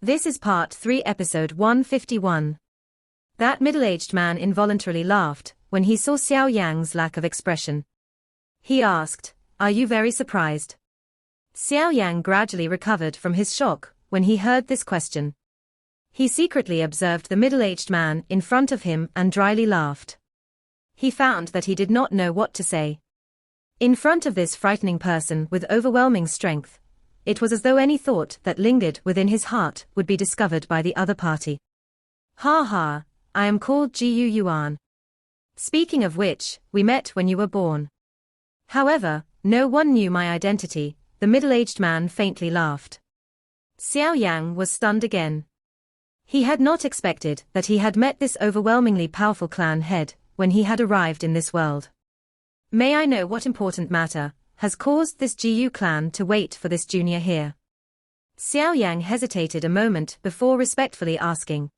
This is part 3, episode 151. That middle-aged man involuntarily laughed when he saw Xiao Yan's lack of expression. He asked, "Are you very surprised?" Xiao Yan gradually recovered from his shock when he heard this question. He secretly observed the middle-aged man in front of him and dryly laughed. He found that he did not know what to say. In front of this frightening person with overwhelming strength, it was as though any thought that lingered within his heart would be discovered by the other party. "Ha ha, I am called Xiao Yuan. Speaking of which, we met when you were born." However, no one knew my identity, the middle-aged man faintly laughed. Xiao Yan was stunned again. He had not expected that he had met this overwhelmingly powerful clan head when he had arrived in this world. "May I know what important matter has caused this Xiao clan to wait for this junior here?" Xiao Yan hesitated a moment before respectfully asking.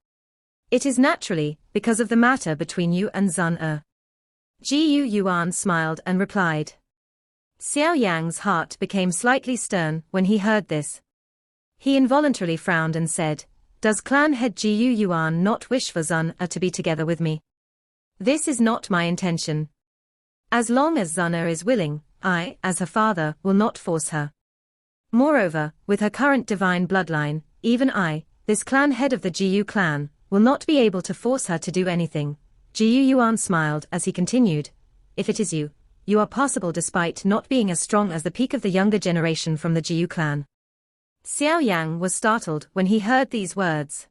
"It is naturally because of the matter between you and Zun. Xiao Yuan smiled and replied. Xiao Yan's heart became slightly stern when he heard this. He involuntarily frowned and said, "Does clan head Xiao Yuan not wish for Zun to be together with me? This is not my intention. As long as Zun is willing, I, as her father, will not force her. Moreover, with her current divine bloodline, even I, this clan head of the Xiao clan, will not be able to force her to do anything." Xiao Yuan smiled as he continued, "If it is you, you are possible despite not being as strong as the peak of the younger generation from the Xiao clan." Xiao Yan was startled when he heard these words.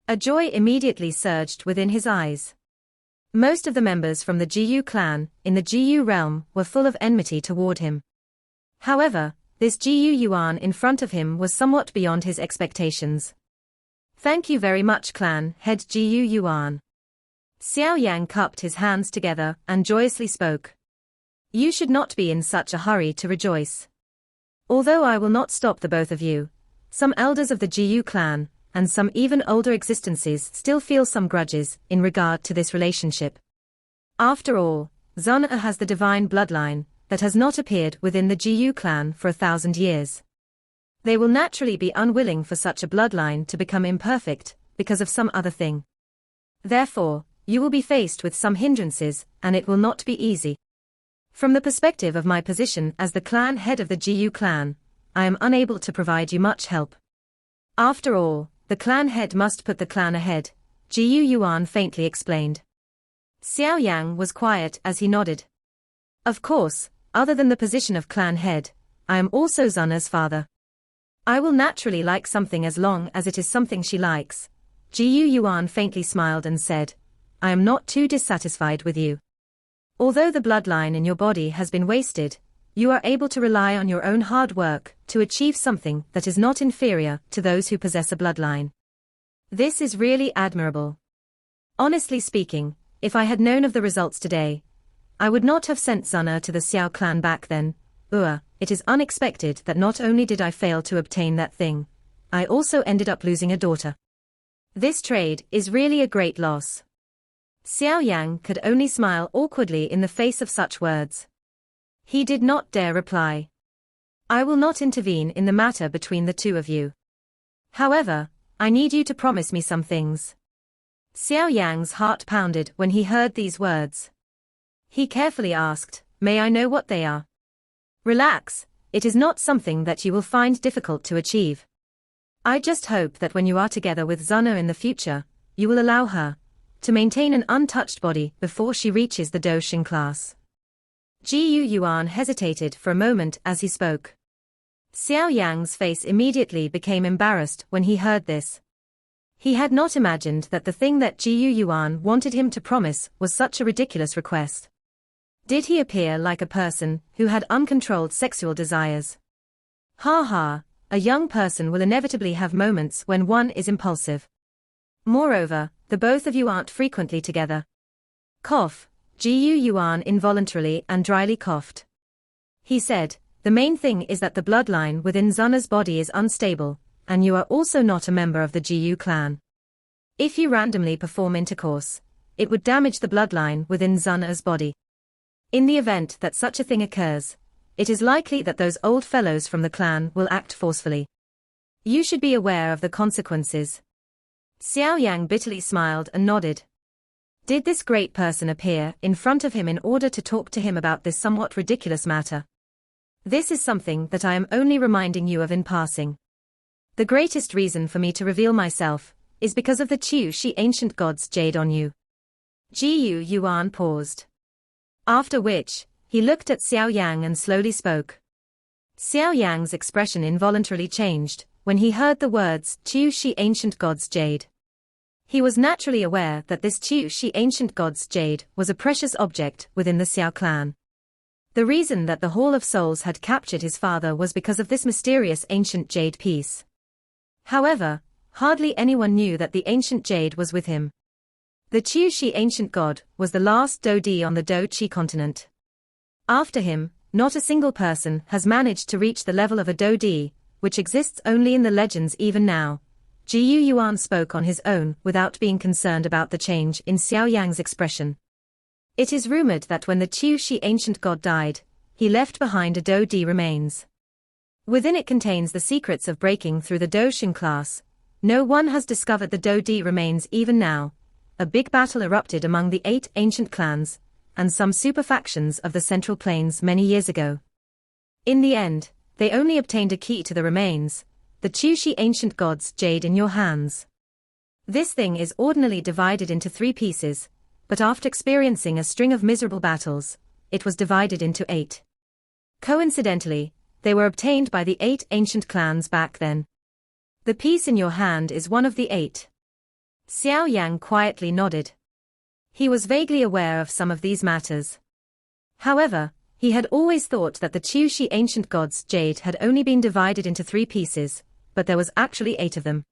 A joy immediately surged within his eyes. Most of the members from the Xiao clan, in the Xiao realm, were full of enmity toward him. However, this Xiao Yuan in front of him was somewhat beyond his expectations. "Thank you very much, clan head Xiao Yuan." Xiao Yan cupped his hands together and joyously spoke. "You should not be in such a hurry to rejoice. Although I will not stop the both of you, some elders of the Xiao clan, and some even older existences still feel some grudges in regard to this relationship. After all, Zun has the divine bloodline that has not appeared within the Xiao clan for 1,000 years. They will naturally be unwilling for such a bloodline to become imperfect because of some other thing. Therefore, you will be faced with some hindrances, and it will not be easy. From the perspective of my position as the clan head of the Xiao clan, I am unable to provide you much help. After all, the clan head must put the clan ahead," Xiao Yuan faintly explained. Xiao Yan was quiet as he nodded. "Of course, other than the position of clan head, I am also Zun's father. I will naturally like something as long as it is something she likes." Xiao Yuan faintly smiled and said, "I am not too dissatisfied with you. Although the bloodline in your body has been wasted, you are able to rely on your own hard work to achieve something that is not inferior to those who possess a bloodline. This is really admirable. Honestly speaking, if I had known of the results today, I would not have sent Zun to the Xiao clan back then. It is unexpected that not only did I fail to obtain that thing, I also ended up losing a daughter. This trade is really a great loss." Xiao Yan could only smile awkwardly in the face of such words. He did not dare reply. "I will not intervene in the matter between the two of you. However, I need you to promise me some things." Xiao Yan's heart pounded when he heard these words. He carefully asked, "May I know what they are?" "Relax, it is not something that you will find difficult to achieve. I just hope that when you are together with Zun in the future, you will allow her to maintain an untouched body before she reaches the Doshin class." Xiao Yuan hesitated for a moment as he spoke. Xiao Yan's face immediately became embarrassed when he heard this. He had not imagined that the thing that Xiao Yuan wanted him to promise was such a ridiculous request. Did he appear like a person who had uncontrolled sexual desires? Ha ha, a young person will inevitably have moments when one is impulsive. Moreover, the both of you aren't frequently together. Cough. Xiao Yuan involuntarily and dryly coughed. He said, "The main thing is that the bloodline within Zun's body is unstable, and you are also not a member of the Xiao clan. If you randomly perform intercourse, it would damage the bloodline within Zun's body. In the event that such a thing occurs, it is likely that those old fellows from the clan will act forcefully. You should be aware of the consequences. Xiao Yang bitterly smiled and nodded. Did this great person appear in front of him in order to talk to him about this somewhat ridiculous matter? This is something that I am only reminding you of in passing. The greatest reason for me to reveal myself is because of the Qiu ancient god's jade on you. Xiao Yuan paused. After which, he looked at Xiao Yang and slowly spoke. Xiao Yang's expression involuntarily changed when he heard the words Qiu ancient god's jade. He was naturally aware that this Qiu ancient god's jade was a precious object within the Xiao clan. The reason that the Hall of Souls had captured his father was because of this mysterious ancient jade piece. However, hardly anyone knew that the ancient jade was with him. The Qiu ancient god was the last Dodi on the Do-Chi continent. After him, not a single person has managed to reach the level of a Dodi, which exists only in the legends even now. Xiao Yuan spoke on his own without being concerned about the change in Xiao Yang's expression. It is rumored that when the Qiu ancient god died, he left behind a Do-Di remains. Within it contains the secrets of breaking through the Do-Shin class. No one has discovered the Do-Di remains even now. A big battle erupted among the 8 ancient clans, and some super factions of the Central Plains many years ago. In the end, they only obtained a key to the remains, the Qiu ancient god's jade in your hands. This thing is ordinarily divided into 3 pieces, but after experiencing a string of miserable battles, it was divided into 8. Coincidentally, they were obtained by the 8 ancient clans back then. The piece in your hand is one of the 8. Xiao Yang quietly nodded. He was vaguely aware of some of these matters. However, he had always thought that the Qiu ancient god's jade had only been divided into 3 pieces, but there was actually 8 of them.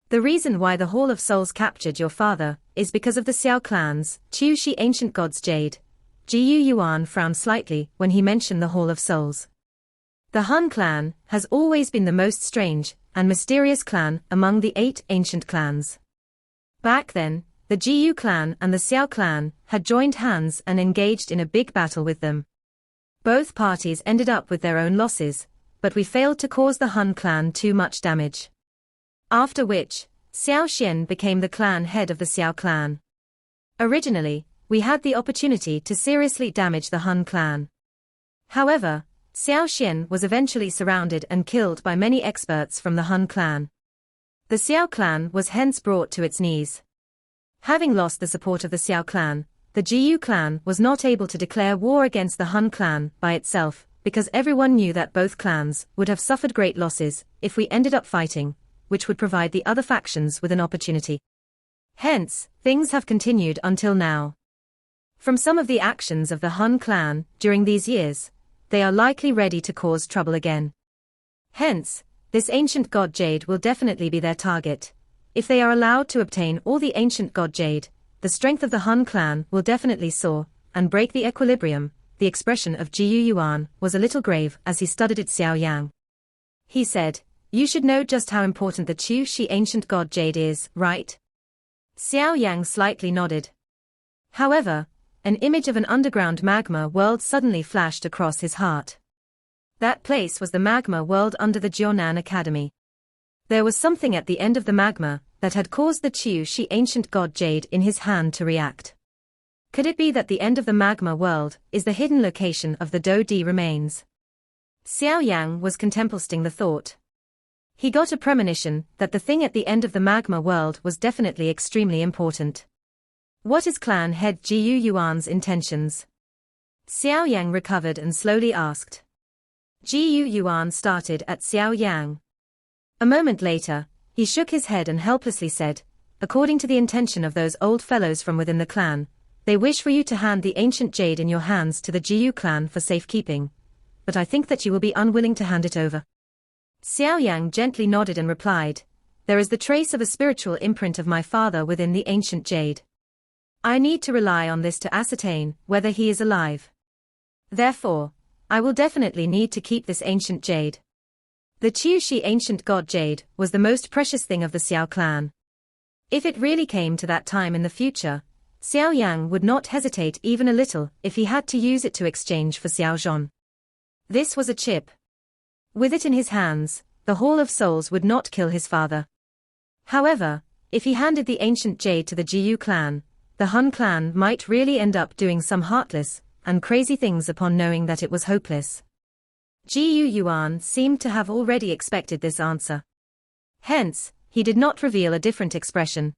The reason why the Hall of Souls captured your father is because of the Xiao clan's Qiu ancient god's jade. Xiao Yuan frowned slightly when he mentioned the Hall of Souls. The Han clan has always been the most strange and mysterious clan among the 8 ancient clans. Back then, the Xiao clan and the Xiao clan had joined hands and engaged in a big battle with them. Both parties ended up with their own losses, but we failed to cause the Han clan too much damage. After which, Xiao Xian became the clan head of the Xiao clan. Originally, we had the opportunity to seriously damage the Han clan. However, Xiao Xian was eventually surrounded and killed by many experts from the Han clan. The Xiao clan was hence brought to its knees. Having lost the support of the Xiao clan, the Xiao clan was not able to declare war against the Han clan by itself, because everyone knew that both clans would have suffered great losses if we ended up fighting, which would provide the other factions with an opportunity. Hence, things have continued until now. From some of the actions of the Han clan during these years, they are likely ready to cause trouble again. Hence, this ancient god jade will definitely be their target. If they are allowed to obtain all the ancient god jade, the strength of the Han clan will definitely soar and break the equilibrium. The expression of Xiao Yuan was a little grave as he studied Xiao Yang. He said, "You should know just how important the Qiu ancient god jade is, right?" Xiao Yang slightly nodded. However, an image of an underground magma world suddenly flashed across his heart. That place was the magma world under the Jiunan Academy. There was something at the end of the magma that had caused the Qiu ancient god jade in his hand to react. Could it be that the end of the magma world is the hidden location of the Do-Di remains? Xiao Yang was contemplating the thought. He got a premonition that the thing at the end of the magma world was definitely extremely important. What is clan head Xiao Yuan's intentions? Xiao Yang recovered and slowly asked. Xiao Yuan started at Xiao Yang. A moment later, he shook his head and helplessly said, "According to the intention of those old fellows from within the clan, they wish for you to hand the ancient jade in your hands to the Xiao clan for safekeeping. But I think that you will be unwilling to hand it over." Xiao Yang gently nodded and replied, "There is the trace of a spiritual imprint of my father within the ancient jade. I need to rely on this to ascertain whether he is alive. Therefore, I will definitely need to keep this ancient jade." The Qiu ancient god jade was the most precious thing of the Xiao clan. If it really came to that time in the future, Xiao Yang would not hesitate even a little if he had to use it to exchange for Xiao Zhan. This was a chip. With it in his hands, the Hall of Souls would not kill his father. However, if he handed the ancient jade to the Jiu clan, the Hun clan might really end up doing some heartless and crazy things upon knowing that it was hopeless. Jiu Yuan seemed to have already expected this answer. Hence, he did not reveal a different expression.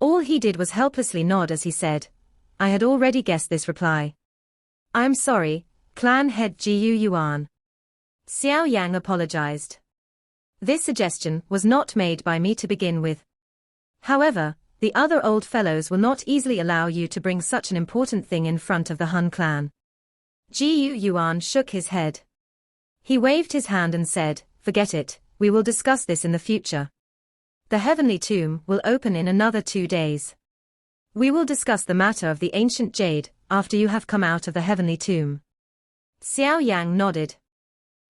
All he did was helplessly nod as he said, "I had already guessed this reply. I'm sorry, clan head Jiu Yuan." Xiao Yang apologized. "This suggestion was not made by me to begin with. However, the other old fellows will not easily allow you to bring such an important thing in front of the Hun clan." Jiu Yuan shook his head. He waved his hand and said, "Forget it, we will discuss this in the future. The heavenly tomb will open in another 2 days. We will discuss the matter of the ancient jade after you have come out of the heavenly tomb." Xiao Yang nodded.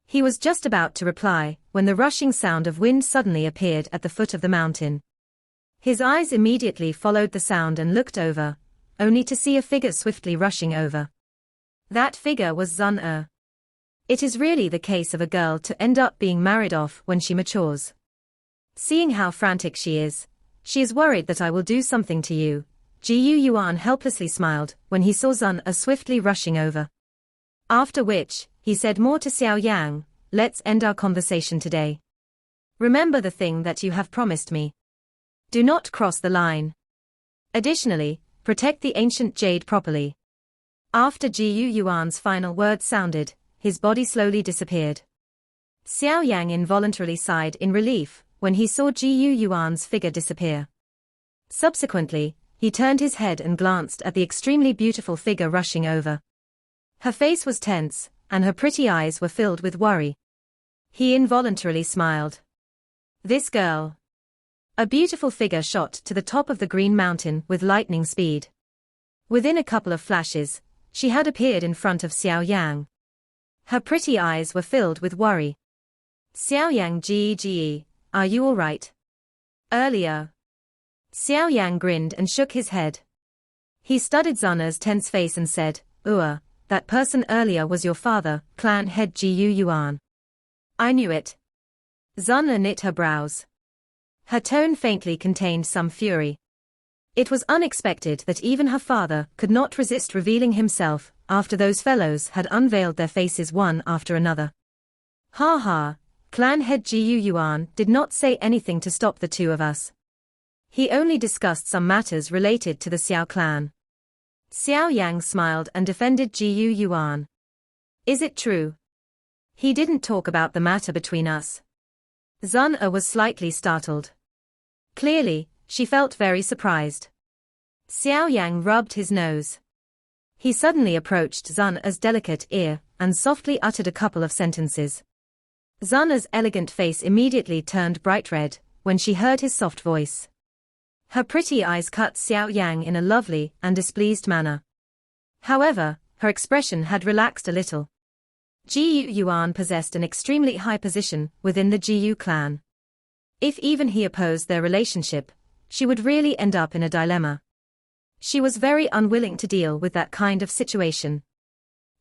He was just about to reply when the rushing sound of wind suddenly appeared at the foot of the mountain. His eyes immediately followed the sound and looked over, only to see a figure swiftly rushing over. That figure was Zun. It is really the case of a girl to end up being married off when she matures. Seeing how frantic she is worried that I will do something to you. Jiu Yuan helplessly smiled when he saw Zun swiftly rushing over. After which, he said more to Xiao Yang, "Let's end our conversation today. Remember the thing that you have promised me. Do not cross the line. Additionally, protect the ancient jade properly." After Jiu Yuan's final words sounded, his body slowly disappeared. Xiao Yang involuntarily sighed in relief when he saw Jiu Yuan's figure disappear. Subsequently, he turned his head and glanced at the extremely beautiful figure rushing over. Her face was tense, and her pretty eyes were filled with worry. He involuntarily smiled. This girl. A beautiful figure shot to the top of the green mountain with lightning speed. Within a couple of flashes, she had appeared in front of Xiao Yang. Her pretty eyes were filled with worry. "Xiao Yang Ge, are you all right?" "Earlier." Xiao Yang grinned and shook his head. He studied Zun's tense face and said, "That person earlier was your father, clan head Jiu Yuan." "I knew it." Zun knit her brows. Her tone faintly contained some fury. It was unexpected that even her father could not resist revealing himself after those fellows had unveiled their faces one after another. "Ha ha, clan head Jiu Yuan did not say anything to stop the two of us. He only discussed some matters related to the Xiao clan." Xiao Yang smiled and defended Jiu Yuan. "Is it true? He didn't talk about the matter between us." Zun was slightly startled. Clearly, she felt very surprised. Xiao Yang rubbed his nose. He suddenly approached Zun's delicate ear and softly uttered a couple of sentences. Zun's elegant face immediately turned bright red when she heard his soft voice. Her pretty eyes cut Xiao Yang in a lovely and displeased manner. However, her expression had relaxed a little. Jiu Yuan possessed an extremely high position within the Jiu clan. If even he opposed their relationship, she would really end up in a dilemma. She was very unwilling to deal with that kind of situation.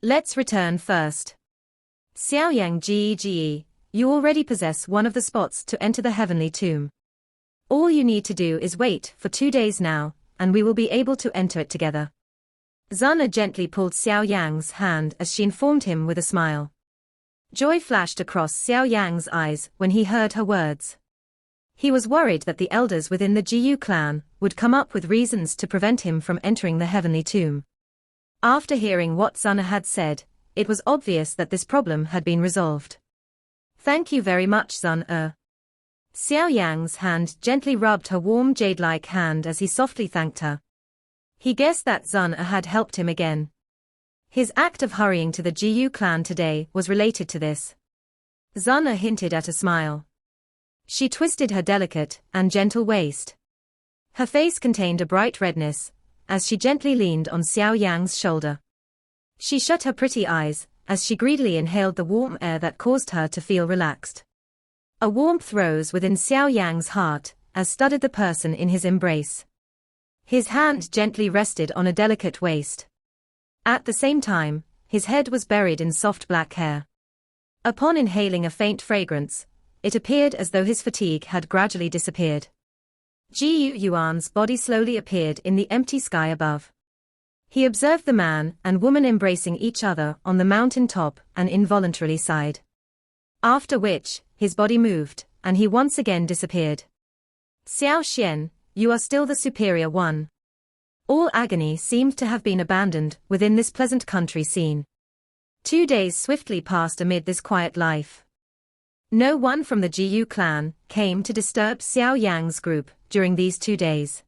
"Let's return first. Xiao Yang Ge, you already possess one of the spots to enter the heavenly tomb. All you need to do is wait for 2 days now, and we will be able to enter it together." Zun gently pulled Xiao Yang's hand as she informed him with a smile. Joy flashed across Xiao Yang's eyes when he heard her words. He was worried that the elders within the Jiu clan would come up with reasons to prevent him from entering the heavenly tomb. After hearing what Zun had said, it was obvious that this problem had been resolved. "Thank you very much, Zun. Xiao Yang's hand gently rubbed her warm jade-like hand as he softly thanked her. He guessed that Zun had helped him again. His act of hurrying to the Jiu clan today was related to this. Zun hinted at a smile. She twisted her delicate and gentle waist. Her face contained a bright redness, as she gently leaned on Xiao Yang's shoulder. She shut her pretty eyes, as she greedily inhaled the warm air that caused her to feel relaxed. A warmth rose within Xiao Yang's heart, as studied the person in his embrace. His hand gently rested on a delicate waist. At the same time, his head was buried in soft black hair. Upon inhaling a faint fragrance, it appeared as though his fatigue had gradually disappeared. Ji Yuan's body slowly appeared in the empty sky above. He observed the man and woman embracing each other on the mountain top and involuntarily sighed. After which, his body moved, and he once again disappeared. Xiao Yan, you are still the superior one. All agony seemed to have been abandoned within this pleasant country scene. 2 days swiftly passed amid this quiet life. No one from the Jiyu clan came to disturb Xiao Yang's group during these 2 days.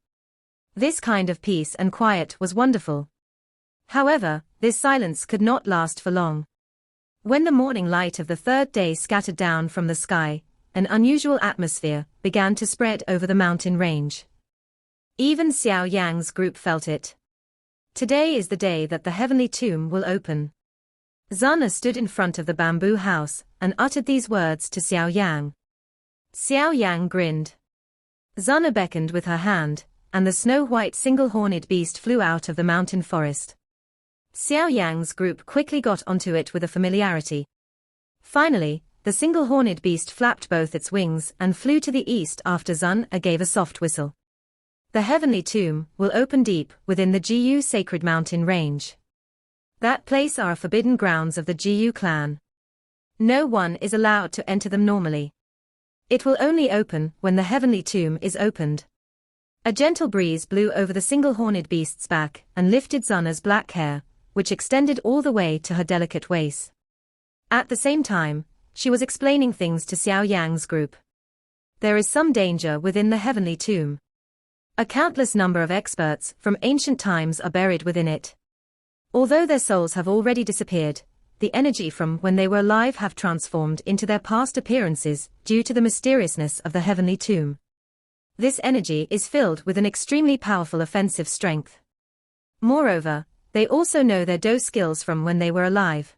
This kind of peace and quiet was wonderful. However, this silence could not last for long. When the morning light of the third day scattered down from the sky, an unusual atmosphere began to spread over the mountain range. Even Xiao Yang's group felt it. Today is the day that the heavenly tomb will open. Zana stood in front of the bamboo house and uttered these words to Xiao Yang. Xiao Yang grinned. Zana beckoned with her hand, and the snow-white single-horned beast flew out of the mountain forest. Xiao Yang's group quickly got onto it with a familiarity. Finally, the single-horned beast flapped both its wings and flew to the east after Zana gave a soft whistle. The heavenly tomb will open deep within the Jiyu sacred mountain range. That place are forbidden grounds of the Jiyu clan. No one is allowed to enter them normally. It will only open when the heavenly tomb is opened. A gentle breeze blew over the single-horned beast's back and lifted Zana's black hair, which extended all the way to her delicate waist. At the same time, she was explaining things to Xiao Yang's group. There is some danger within the heavenly tomb. A countless number of experts from ancient times are buried within it. Although their souls have already disappeared, the energy from when they were alive have transformed into their past appearances due to the mysteriousness of the heavenly tomb. This energy is filled with an extremely powerful offensive strength. Moreover, they also know their Do skills from when they were alive.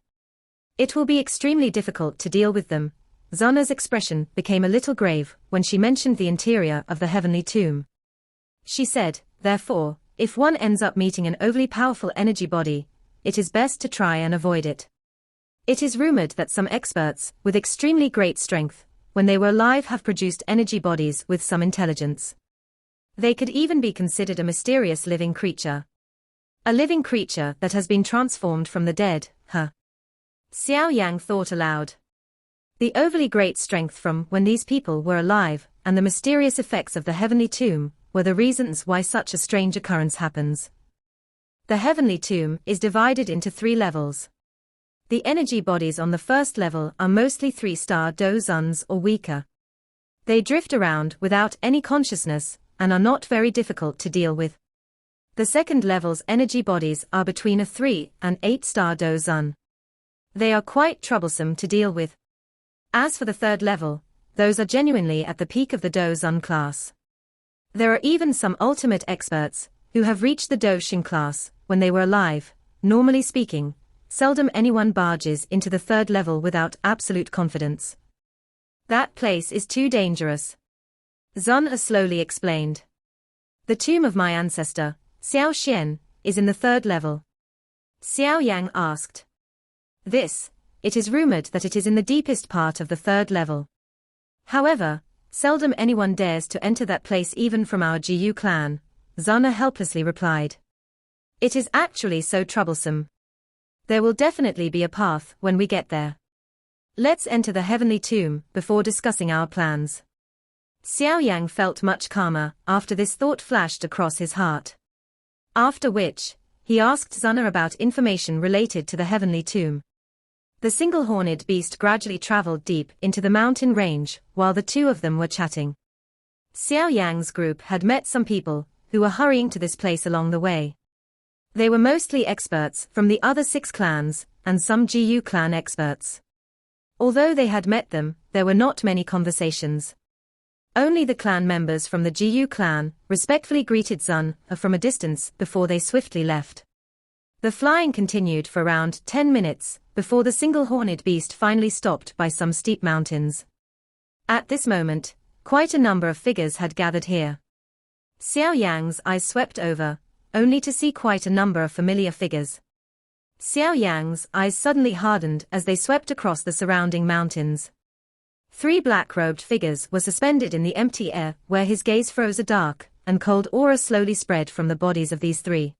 It will be extremely difficult to deal with them. Zana's expression became a little grave when she mentioned the interior of the heavenly tomb. She said, therefore, if one ends up meeting an overly powerful energy body, it is best to try and avoid it. It is rumored that some experts, with extremely great strength, when they were alive have produced energy bodies with some intelligence. They could even be considered a mysterious living creature. A living creature that has been transformed from the dead, huh? Xiao Yang thought aloud. The overly great strength from when these people were alive, and the mysterious effects of the heavenly tomb, were the reasons why such a strange occurrence happens. The heavenly tomb is divided into 3 levels. The energy bodies on the first level are mostly 3-star Do Zuns or weaker. They drift around without any consciousness, and are not very difficult to deal with. The second level's energy bodies are between a 3 and 8-star Do Zun. They are quite troublesome to deal with. As for the third level, those are genuinely at the peak of the Do Zun class. There are even some ultimate experts, who have reached the Do Xing class, when they were alive. Normally speaking, seldom anyone barges into the third level without absolute confidence. That place is too dangerous. Zun slowly explained. The tomb of my ancestor, Xiao Yan, is in the third level. Xiao Yang asked. It is rumored that it is in the deepest part of the third level. However, seldom anyone dares to enter that place even from our Jiyu clan, Zana helplessly replied. It is actually so troublesome. There will definitely be a path when we get there. Let's enter the heavenly tomb before discussing our plans. Xiao Yang felt much calmer after this thought flashed across his heart. After which, he asked Zana about information related to the heavenly tomb. The single-horned beast gradually traveled deep into the mountain range while the two of them were chatting. Xiao Yang's group had met some people who were hurrying to this place along the way. They were mostly experts from the other 6 clans, and some Jiyu clan experts. Although they had met them, there were not many conversations. Only the clan members from the Jiyu clan respectfully greeted Zun from a distance before they swiftly left. The flying continued for around 10 minutes, before the single-horned beast finally stopped by some steep mountains. At this moment, quite a number of figures had gathered here. Xiao Yang's eyes swept over, only to see quite a number of familiar figures. Xiao Yang's eyes suddenly hardened as they swept across the surrounding mountains. 3 black-robed figures were suspended in the empty air, where his gaze froze. A dark and cold aura slowly spread from the bodies of these 3.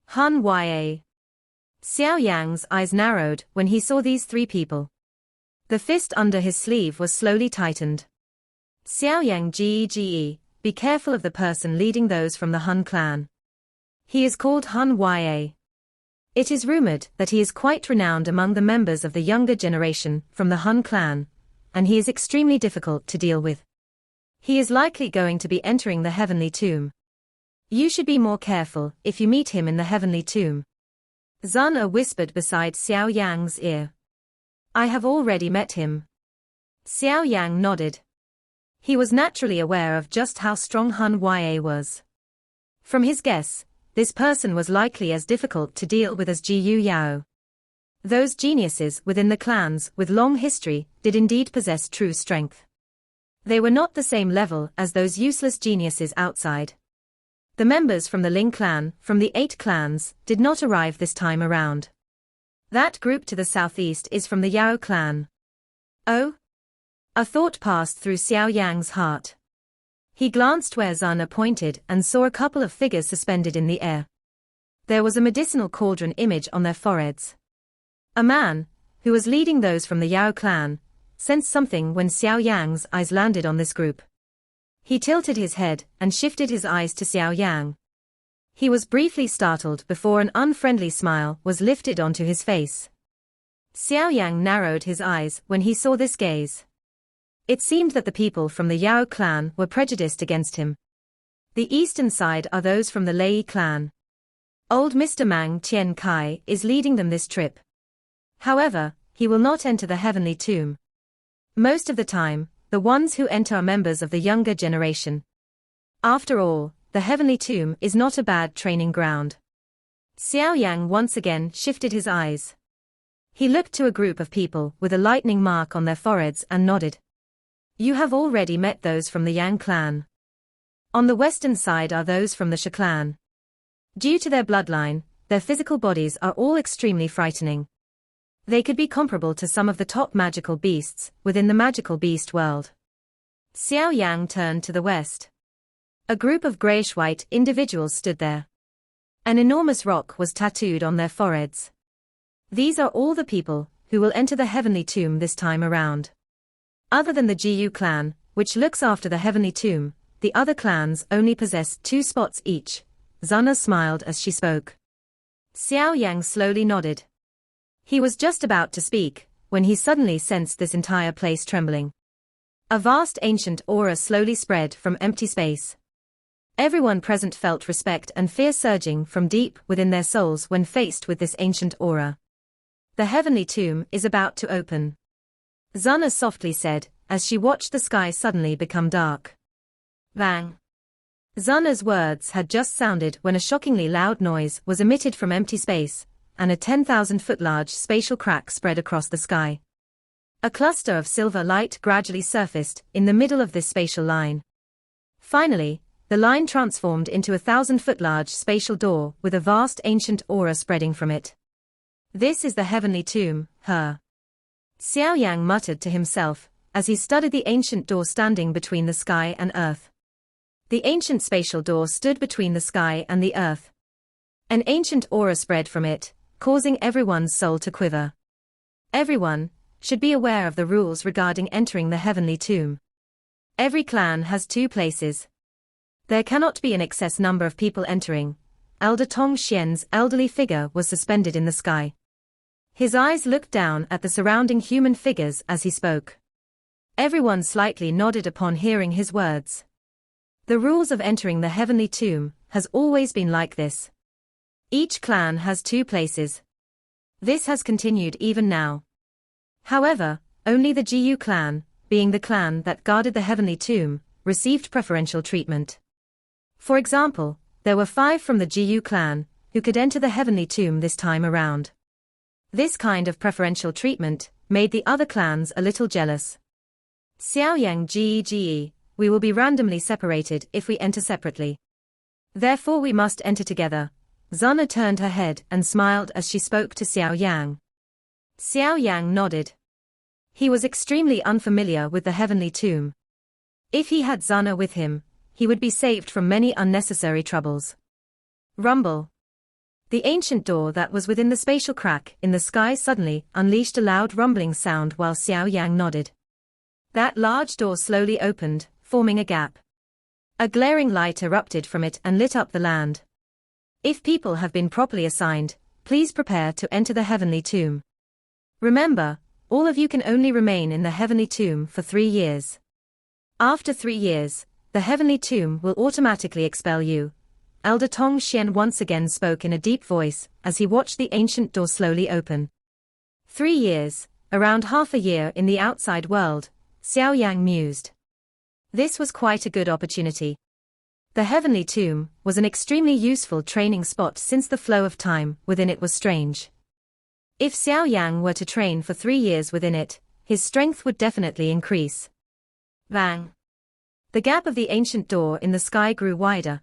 Hun Ya. Xiao Yang's eyes narrowed when he saw these 3 people. The fist under his sleeve was slowly tightened. Xiao Yang Ge, be careful of the person leading those from the Hun clan. He is called Hun Ya. It is rumored that he is quite renowned among the members of the younger generation from the Hun clan, and he is extremely difficult to deal with. He is likely going to be entering the heavenly tomb. You should be more careful if you meet him in the heavenly tomb. Zana whispered beside Xiao Yang's ear. I have already met him. Xiao Yang nodded. He was naturally aware of just how strong Hun Ya was. From his guess, this person was likely as difficult to deal with as Ji Yao. Those geniuses within the clans with long history did indeed possess true strength. They were not the same level as those useless geniuses outside. The members from the Ling clan, from the 8 clans, did not arrive this time around. That group to the southeast is from the Yao clan. Oh? A thought passed through Xiao Yang's heart. He glanced where Zana pointed and saw a couple of figures suspended in the air. There was a medicinal cauldron image on their foreheads. A man, who was leading those from the Yao clan, sensed something when Xiao Yang's eyes landed on this group. He tilted his head and shifted his eyes to Xiao Yang. He was briefly startled before an unfriendly smile was lifted onto his face. Xiao Yang narrowed his eyes when he saw this gaze. It seemed that the people from the Yao clan were prejudiced against him. The eastern side are those from the Lei clan. Old Mr. Mang Tian Kai is leading them this trip. However, he will not enter the heavenly tomb. Most of the time, the ones who enter are members of the younger generation. After all, the heavenly tomb is not a bad training ground. Xiao Yang once again shifted his eyes. He looked to a group of people with a lightning mark on their foreheads and nodded. You have already met those from the Yang clan. On the western side are those from the Shi clan. Due to their bloodline, their physical bodies are all extremely frightening. They could be comparable to some of the top magical beasts within the magical beast world. Xiao Yang turned to the west. A group of grayish-white individuals stood there. An enormous rock was tattooed on their foreheads. These are all the people who will enter the heavenly tomb this time around. Other than the Jiyu clan, which looks after the heavenly tomb, the other clans only possess 2 spots each. Zana smiled as she spoke. Xiao Yang slowly nodded. He was just about to speak, when he suddenly sensed this entire place trembling. A vast ancient aura slowly spread from empty space. Everyone present felt respect and fear surging from deep within their souls when faced with this ancient aura. The heavenly tomb is about to open. Zana softly said, as she watched the sky suddenly become dark. Bang! Zana's words had just sounded when a shockingly loud noise was emitted from empty space, and a 10,000-foot large spatial crack spread across the sky. A cluster of silver light gradually surfaced in the middle of this spatial line. Finally, the line transformed into a 1,000-foot large spatial door with a vast ancient aura spreading from it. This is the heavenly tomb, Xiao Yang muttered to himself, as he studied the ancient door standing between the sky and earth. The ancient spatial door stood between the sky and the earth. An ancient aura spread from it, causing everyone's soul to quiver. Everyone should be aware of the rules regarding entering the heavenly tomb. Every clan has 2 places. There cannot be an excess number of people entering. Elder Tong Xian's elderly figure was suspended in the sky. His eyes looked down at the surrounding human figures as he spoke. Everyone slightly nodded upon hearing his words. The rules of entering the heavenly tomb has always been like this. Each clan has 2 places. This has continued even now. However, only the Jiyu clan, being the clan that guarded the heavenly tomb, received preferential treatment. For example, there were 5 from the Jiyu clan who could enter the heavenly tomb this time around. This kind of preferential treatment made the other clans a little jealous. Xiao Yang Ge, we will be randomly separated if we enter separately. Therefore we must enter together. Zana turned her head and smiled as she spoke to Xiao Yang. Xiao Yang nodded. He was extremely unfamiliar with the heavenly tomb. If he had Zana with him, he would be saved from many unnecessary troubles. Rumble. The ancient door that was within the spatial crack in the sky suddenly unleashed a loud rumbling sound while Xiao Yang nodded. That large door slowly opened, forming a gap. A glaring light erupted from it and lit up the land. If people have been properly assigned, please prepare to enter the heavenly tomb. Remember, all of you can only remain in the heavenly tomb for 3 years. After 3 years, the heavenly tomb will automatically expel you. Elder Tong Xian once again spoke in a deep voice as he watched the ancient door slowly open. 3 years, around half a year in the outside world, Xiao Yang mused. This was quite a good opportunity. The heavenly tomb was an extremely useful training spot since the flow of time within it was strange. If Xiao Yang were to train for 3 years within it, his strength would definitely increase. Bang! The gap of the ancient door in the sky grew wider.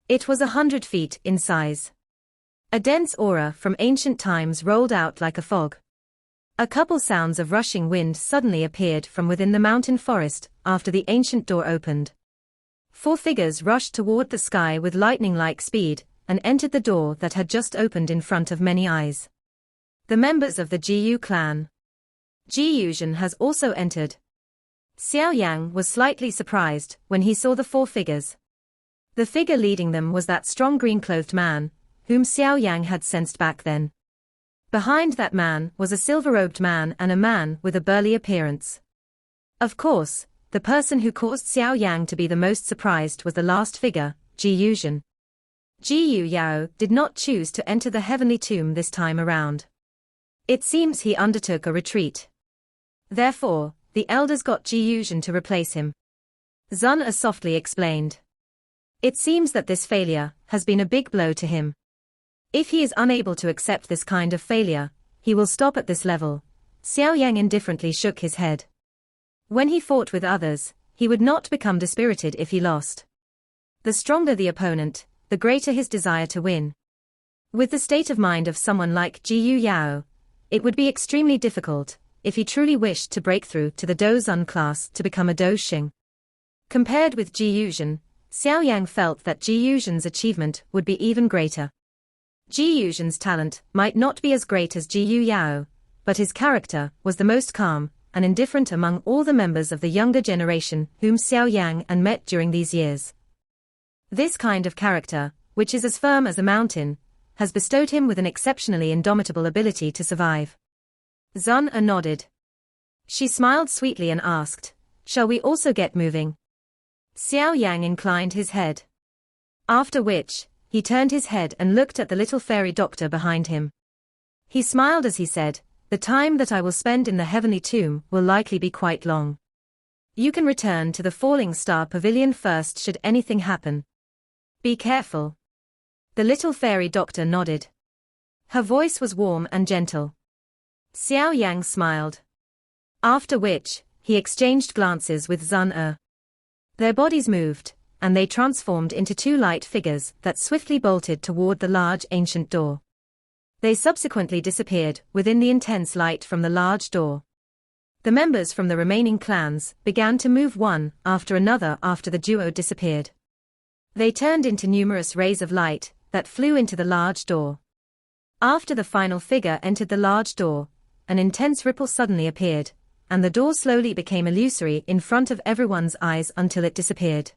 It was 100 feet in size. A dense aura from ancient times rolled out like a fog. A couple sounds of rushing wind suddenly appeared from within the mountain forest after the ancient door opened. 4 figures rushed toward the sky with lightning-like speed and entered the door that had just opened in front of many eyes. The members of the Jiyu clan. Jiyuzhen has also entered. Xiao Yang was slightly surprised when he saw the 4 figures. The figure leading them was that strong green-clothed man, whom Xiao Yang had sensed back then. Behind that man was a silver-robed man and a man with a burly appearance. Of course, the person who caused Xiao Yang to be the most surprised was the last figure, Jiyuzhen. Jiyu Yao did not choose to enter the heavenly tomb this time around. It seems he undertook a retreat. Therefore, the elders got Jiyuzhen to replace him. Zun softly explained. It seems that this failure has been a big blow to him. If he is unable to accept this kind of failure, he will stop at this level. Xiao Yang indifferently shook his head. When he fought with others, he would not become dispirited if he lost. The stronger the opponent, the greater his desire to win. With the state of mind of someone like Jiyu Yao, it would be extremely difficult, if he truly wished to break through to the Dozun class to become a Doxing. Compared with Jiyuzhen, Xiao Yang felt that Jiyuzhen's achievement would be even greater. Jiyuzhen's talent might not be as great as Jiyu Yao, but his character was the most calm and indifferent among all the members of the younger generation whom Xiao Yang and met during these years. This kind of character, which is as firm as a mountain, has bestowed him with an exceptionally indomitable ability to survive. Zun nodded. She smiled sweetly and asked, "Shall we also get moving?" Xiao Yang inclined his head. After which, he turned his head and looked at the little fairy doctor behind him. He smiled as he said, "The time that I will spend in the heavenly tomb will likely be quite long. You can return to the Falling Star Pavilion first should anything happen. Be careful." The little fairy doctor nodded. Her voice was warm and gentle. Xiao Yang smiled. After which, he exchanged glances with Zun. Their bodies moved, and they transformed into 2 light figures that swiftly bolted toward the large ancient door. They subsequently disappeared within the intense light from the large door. The members from the remaining clans began to move one after another after the duo disappeared. They turned into numerous rays of light that flew into the large door. After the final figure entered the large door, an intense ripple suddenly appeared, and the door slowly became illusory in front of everyone's eyes until it disappeared.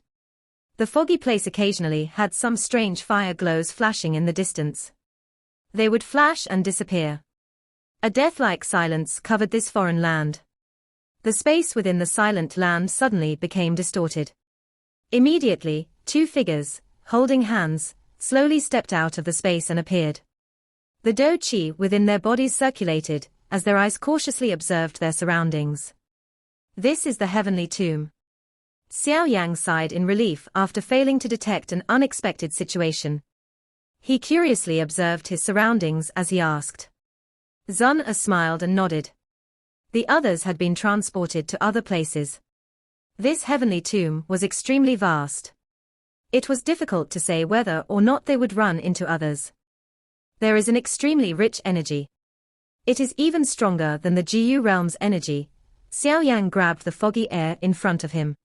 The foggy place occasionally had some strange fire glows flashing in the distance. They would flash and disappear. A death-like silence covered this foreign land. The space within the silent land suddenly became distorted. Immediately, 2 figures, holding hands, slowly stepped out of the space and appeared. The Do Qi within their bodies circulated, as their eyes cautiously observed their surroundings. This is the heavenly tomb. Xiao Yang sighed in relief after failing to detect an unexpected situation. He curiously observed his surroundings as he asked. Zun smiled and nodded. The others had been transported to other places. This heavenly tomb was extremely vast. It was difficult to say whether or not they would run into others. There is an extremely rich energy. It is even stronger than the Jiyu realm's energy, Xiao Yang grabbed the foggy air in front of him.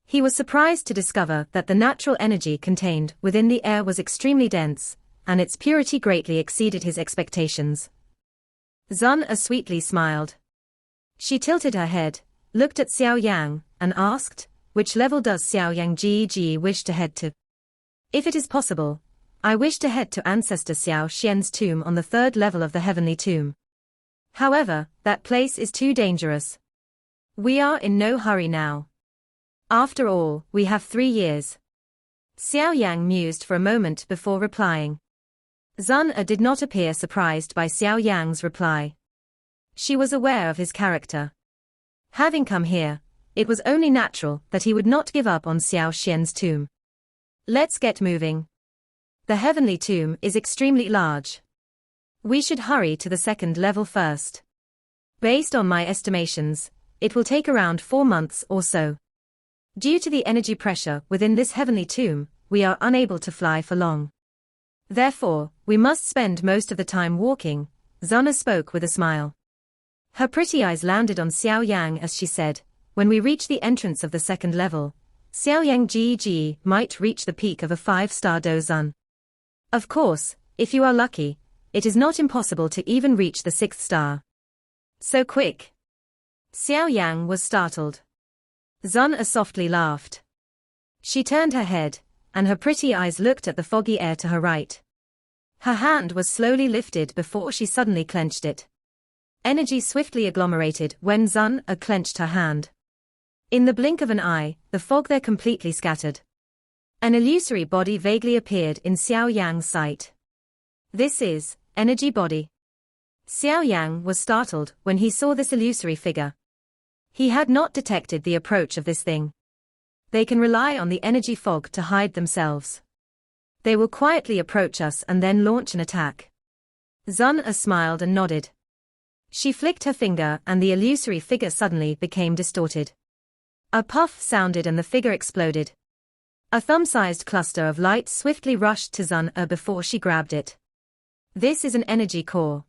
He was surprised to discover that the natural energy contained within the air was extremely dense, and its purity greatly exceeded his expectations. Zun sweetly smiled. She tilted her head, looked at Xiao Yang, and asked, "Which level does Xiao Yang Ji wish to head to?" "If it is possible, I wish to head to Ancestor Xiao Xian's tomb on the 3rd level of the Heavenly Tomb. However, that place is too dangerous. We are in no hurry now. After all, we have 3 years." Xiao Yang mused for a moment before replying. Zun did not appear surprised by Xiao Yang's reply. She was aware of his character. Having come here, it was only natural that he would not give up on Xiao Xian's tomb. "Let's get moving. The Heavenly Tomb is extremely large. We should hurry to the 2nd level first. Based on my estimations, it will take around 4 months or so. Due to the energy pressure within this Heavenly Tomb, we are unable to fly for long. Therefore, we must spend most of the time walking," Zuna spoke with a smile. Her pretty eyes landed on Xiao Yang as she said, "When we reach the entrance of the 2nd level, Xiao Yang Ji might reach the peak of a 5-star Dozun. Of course, if you are lucky, it is not impossible to even reach the 6th star. So quick." Xiao Yang was startled. Zun softly laughed. She turned her head, and her pretty eyes looked at the foggy air to her right. Her hand was slowly lifted before she suddenly clenched it. Energy swiftly agglomerated when Zun clenched her hand. In the blink of an eye, the fog there completely scattered. An illusory body vaguely appeared in Xiao Yang's sight. "This is energy body." Xiao Yang was startled when he saw this illusory figure. He had not detected the approach of this thing. They can rely on the energy fog to hide themselves. They will quietly approach us and then launch an attack. Zun smiled and nodded. She flicked her finger and the illusory figure suddenly became distorted. A puff sounded and the figure exploded. A thumb-sized cluster of light swiftly rushed to Zun before she grabbed it. This is an energy core.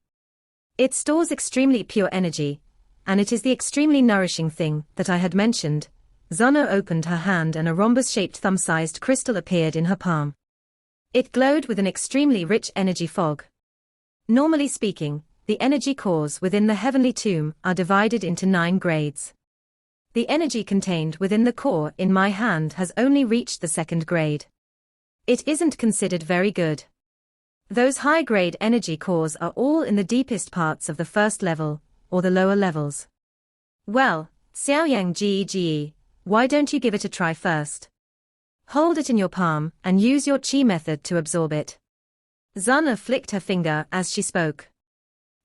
It stores extremely pure energy, and it is the extremely nourishing thing that I had mentioned. Zuna opened her hand and a rhombus-shaped thumb-sized crystal appeared in her palm. It glowed with an extremely rich energy fog. Normally speaking, the energy cores within the Heavenly Tomb are divided into 9 grades. The energy contained within the core in my hand has only reached the 2nd grade. It isn't considered very good. Those high-grade energy cores are all in the deepest parts of the 1st level, or the lower levels. Well, Xiao Yang Ji, why don't you give it a try first? Hold it in your palm and use your chi method to absorb it. Zuna flicked her finger as she spoke.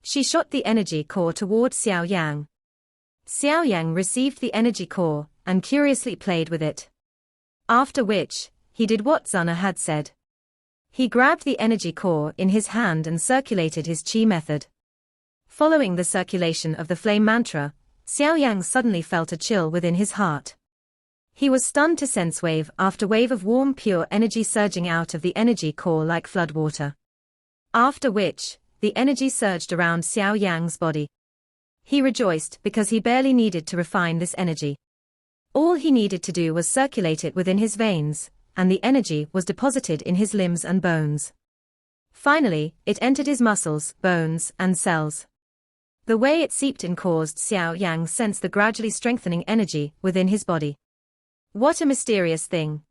She shot the energy core toward Xiao Yang. Xiao Yang received the energy core and curiously played with it. After which, he did what Zuna had said. He grabbed the energy core in his hand and circulated his chi method. Following the circulation of the flame mantra, Xiao Yang suddenly felt a chill within his heart. He was stunned to sense wave after wave of warm pure energy surging out of the energy core like floodwater. After which, the energy surged around Xiao Yang's body. He rejoiced because he barely needed to refine this energy. All he needed to do was circulate it within his veins, and the energy was deposited in his limbs and bones. Finally, it entered his muscles, bones, and cells. The way it seeped in caused Xiao Yang sense the gradually strengthening energy within his body. What a mysterious thing.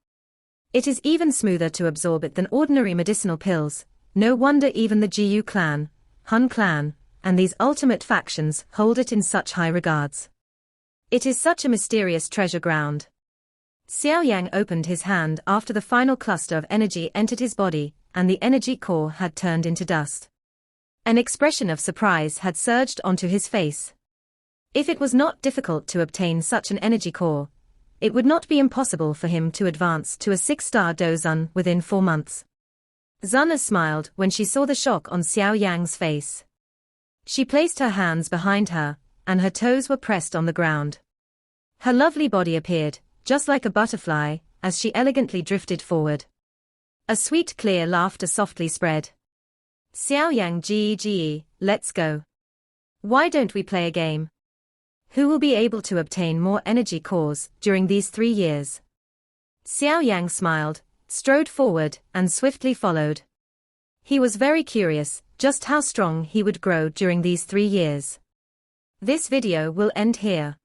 It is even smoother to absorb it than ordinary medicinal pills. No wonder even the Jiyu clan, Hun clan, and these ultimate factions hold it in such high regards. It is such a mysterious treasure ground. Xiao Yang opened his hand after the final cluster of energy entered his body, and the energy core had turned into dust. An expression of surprise had surged onto his face. If it was not difficult to obtain such an energy core, it would not be impossible for him to advance to a 6-star Dozun within 4 months. Zuna smiled when she saw the shock on Xiao Yang's face. She placed her hands behind her, and her toes were pressed on the ground. Her lovely body appeared, just like a butterfly, as she elegantly drifted forward. A sweet clear laughter softly spread. Xiao Yang Ji, let's go. Why don't we play a game? Who will be able to obtain more energy cores during these 3 years? Xiao Yang smiled, strode forward, and swiftly followed. He was very curious just how strong he would grow during these 3 years. This video will end here.